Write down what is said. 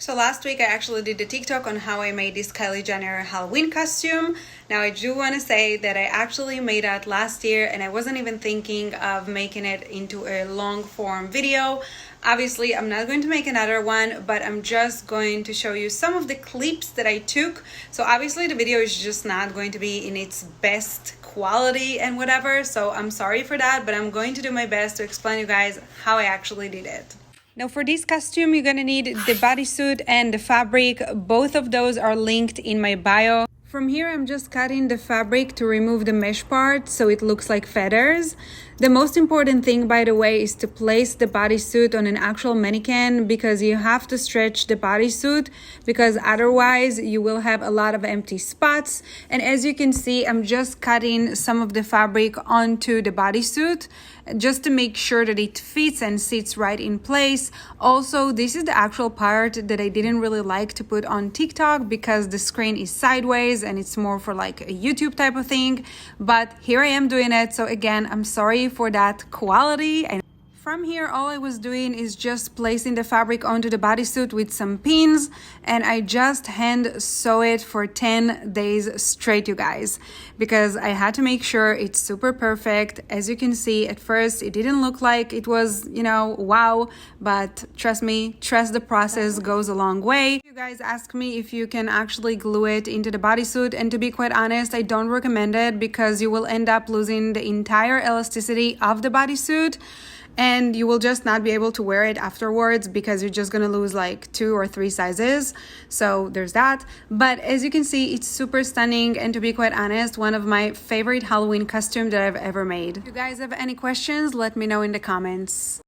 So last week I actually did a TikTok on how I made this Kylie Jenner Halloween costume. Now I do want to say that I actually made that last year and I wasn't even thinking of making it into a long form video. Obviously I'm not going to make another one, but I'm just going to show you some of the clips that I took. So obviously the video is just not going to be in its best quality and whatever, so I'm sorry for that, but I'm going to do my best to explain you guys how I actually did it. Now for this costume, you're gonna need the bodysuit and the fabric. Both of those are linked in my bio. From here, I'm just cutting the fabric to remove the mesh part so it looks like feathers. The most important thing, by the way, is to place the bodysuit on an actual mannequin because you have to stretch the bodysuit because otherwise you will have a lot of empty spots. And as you can see, I'm just cutting some of the fabric onto the bodysuit just to make sure that it fits and sits right in place. Also, this is the actual part that I didn't really like to put on TikTok because the screen is sideways and it's more for like a YouTube type of thing. But here I am doing it. So again, I'm sorry for that quality. From here, all I was doing is just placing the fabric onto the bodysuit with some pins, and I just hand sew it for 10 days straight, you guys, because I had to make sure it's super perfect. As you can see, at first it didn't look like it was, wow, but trust me, trust the process goes a long way. You guys ask me if you can actually glue it into the bodysuit, and to be quite honest, I don't recommend it because you will end up losing the entire elasticity of the bodysuit. And you will just not be able to wear it afterwards because you're just gonna lose like 2 or 3 sizes. So there's that. But as you can see, it's super stunning, and to be quite honest, one of my favorite Halloween costumes that I've ever made. If you guys have any questions, let me know in the comments.